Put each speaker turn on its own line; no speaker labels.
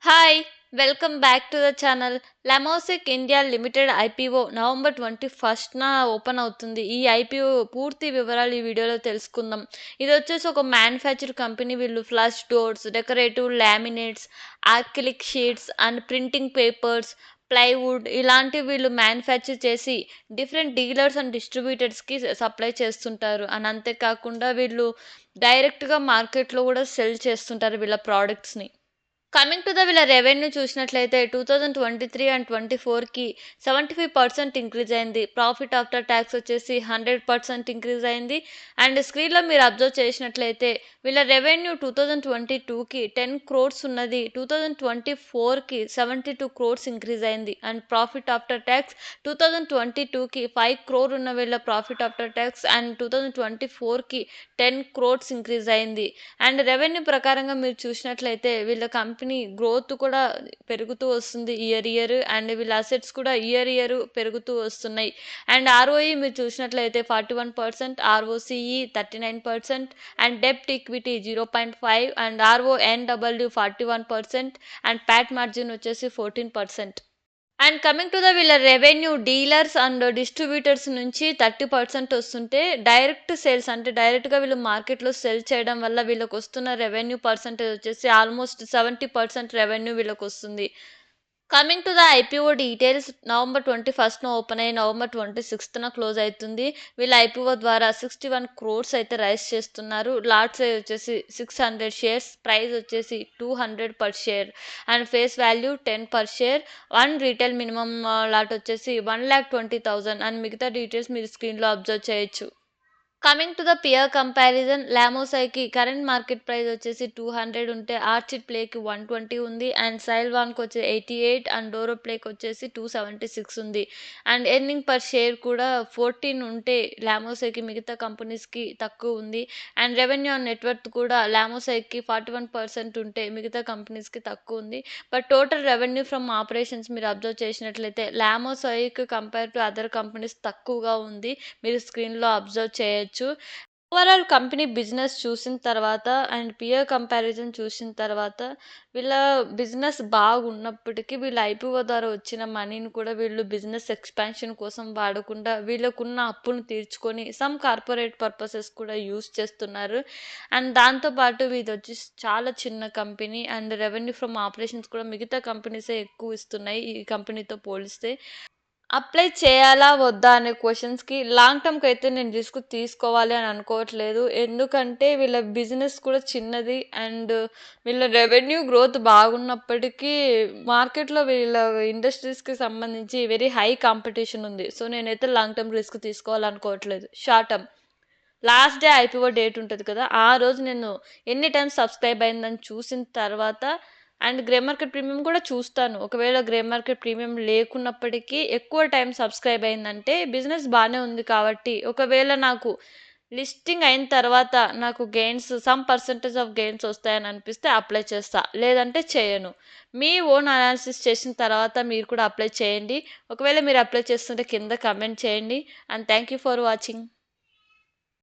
Hi! Welcome back to the channel. Lamosaic India limited IPO November 21న open అవుతుంది. ఈ IPO పూర్తి వివరాలు ఈ వీడియోలో తెలుసుకుందాం. ఇదొచ్చేసి ఒక మ్యానుఫ్యాక్చర్ కంపెనీ. వీళ్ళు flush doors, decorative laminates, acrylic sheets and printing papers, plywood ఇలాంటివి వీళ్ళు మ్యానుఫ్యాక్చర్ చేసి డిఫరెంట్ డీలర్స్ అండ్ డిస్ట్రిబ్యూటర్స్‌కి సప్లై చేస్తుంటారు. అండ్ అంతే కాకుండా వీళ్ళు డైరెక్ట్‌గా మార్కెట్‌లో కూడా సెల్ చేస్తుంటారు వీళ్ళ ప్రొడక్ట్స్‌ని. కమింగ్ టు వీళ్ళ రెవెన్యూ చూసినట్లయితే 2023 అండ్ 24కి 75% ఇంక్రీజ్ అయింది. ప్రాఫిట్ ఆఫ్టర్ ట్యాక్స్ వచ్చేసి 100% ఇంక్రీజ్ అయింది. అండ్ స్క్రీన్‌లో మీరు అబ్జర్వ్ చేసినట్లయితే వీళ్ళ రెవెన్యూ 2022కి 10 క్రోర్స్ ఉన్నది. 2024కి 72 క్రోర్స్ ఇంక్రీజ్ అయింది. అండ్ ప్రాఫిట్ ఆఫ్టర్ ట్యాక్స్ 2022కి 5 క్రోర్ ఉన్న వీళ్ళ ప్రాఫిట్ ఆఫ్టర్ ట్యాక్స్ అండ్ 2024కి 10 క్రోర్స్ ఇంక్రీజ్ అయింది. అండ్ రెవెన్యూ ప్రకారంగా మీరు చూసినట్లయితే వీళ్ళ కంపెనీ గ్రోత్ కూడా పెరుగుతూ వస్తుంది ఇయర్ అండ్ వీళ్ళ అసెట్స్ కూడా ఇయర్ పెరుగుతూ వస్తున్నాయి. అండ్ ఆర్ఓఈ మీరు చూసినట్లయితే 41%, ఆర్ఓసిఈ 39% అండ్ డెబ్ట్ equity 0.5 and RONW 41% and PAT margin వచ్చేసి 14%. అండ్ కమింగ్ టు వీళ్ళ రెవెన్యూ డీలర్స్ అండ్ డిస్ట్రిబ్యూటర్స్ నుంచి 30% వస్తుంటే, డైరెక్ట్ సేల్స్ అంటే డైరెక్ట్‌గా వీళ్ళు మార్కెట్‌లో సెల్ చేయడం వల్ల వీళ్ళకొస్తున్న రెవెన్యూ పర్సెంటేజ్ వచ్చేసి ఆల్మోస్ట్ 70% రెవెన్యూ వీళ్ళకొస్తుంది. Coming to IPO details. November 21న ఓపెన్ అయ్యి నవంబర్ 26న క్లోజ్ అయితుంది. వీళ్ళ ఐపీఓ ద్వారా 61 క్రోర్స్ అయితే రైజ్ చేస్తున్నారు. లాట్ సైజ్ వచ్చేసి 600 షేర్స్, ప్రైస్ వచ్చేసి 200 per share and face value 10 per share. One retail minimum lot వచ్చేసి 1,20,000 అండ్ మిగతా డీటెయిల్స్ మీరు స్క్రీన్‌లో అబ్జర్వ్ చేయొచ్చు. Coming to peer comparison. లామోసైకి కరెంట్ మార్కెట్ ప్రైస్ వచ్చేసి 200 ఉంటే ఆర్చిడ్ ప్లేకి 120 ఉంది అండ్ సైల్వాన్కి వచ్చి 88 అండ్ డోరో ప్లేకి వచ్చేసి 276 ఉంది. అండ్ ఎర్నింగ్ పర్ షేర్ కూడా 14 ఉంటే లామోసైకి మిగతా కంపెనీస్కి తక్కువ ఉంది. అండ్ రెవెన్యూ అండ్ నెట్వర్త్ కూడా లామోసైకి 41% ఉంటే మిగతా కంపెనీస్కి తక్కువ ఉంది. But total revenue from operations మీరు అబ్జర్వ్ చేసినట్లయితే లామోసైక్ కంపేర్ టు అదర్ కంపెనీస్ తక్కువగా ఉంది. మీరు స్క్రీన్‌లో అబ్జర్వ్ చేయొచ్చు. ఓవరాల్ కంపెనీ బిజినెస్ చూసిన తర్వాత అండ్ పియర్ కంపారిజన్ చూసిన తర్వాత వీళ్ళ బిజినెస్ బాగున్నప్పటికీ వీళ్ళ ఐపీఓ ద్వారా వచ్చిన మనీని కూడా వీళ్ళు బిజినెస్ ఎక్స్పాన్షన్ కోసం వాడకుండా వీళ్ళకున్న అప్పును తీర్చుకొని సమ్ కార్పొరేట్ పర్పసెస్ కూడా యూస్ చేస్తున్నారు. అండ్ దాంతోపాటు ఇది వచ్చి చాలా చిన్న company and revenue from operations కూడా మిగతా కంపెనీసే ఎక్కువ ఇస్తున్నాయి ఈ కంపెనీతో పోలిస్తే. అప్లై చేయాలా? వద్దా? అనే క్వెషన్స్‌కి లాంగ్ టర్మ్‌కైతే నేను రిస్క్ తీసుకోవాలి అని అనుకోవట్లేదు. ఎందుకంటే వీళ్ళ బిజినెస్ కూడా చిన్నది అండ్ వీళ్ళ రెవెన్యూ గ్రోత్ బాగున్నప్పటికీ మార్కెట్‌లో వీళ్ళ ఇండస్ట్రీస్‌కి సంబంధించి వెరీ హై కాంపిటీషన్ ఉంది. సో, నేనైతే లాంగ్ టర్మ్ రిస్క్ తీసుకోవాలనుకోవట్లేదు. Short term last day IPO date ఉంటది కదా! ఆ రోజు నేను ఎన్ని టైమ్స్ సబ్స్క్రైబ్ అయిందని చూసిన తర్వాత అండ్ గ్రే మార్కెట్ ప్రీమియం కూడా చూస్తాను. ఒకవేళ గ్రే మార్కెట్ ప్రీమియం లేకున్నప్పటికీ ఎక్కువ టైం సబ్స్క్రైబ్ అయిందంటే బిజినెస్ బానే ఉంది కాబట్టి ఒకవేళ నాకు లిస్టింగ్ అయిన తర్వాత నాకు సమ్ పర్సెంటేజ్ ఆఫ్ గెయిన్స్ వస్తాయని అనిపిస్తే అప్లై చేస్తా. లేదంటే చేయను. మీ ఓన్ అనాలిసిస్ చేసిన తర్వాత మీరు కూడా అప్లై చేయండి. ఒకవేళ మీరు అప్లై చేస్తుంటే కింద కామెంట్ చేయండి. And thank you for watching.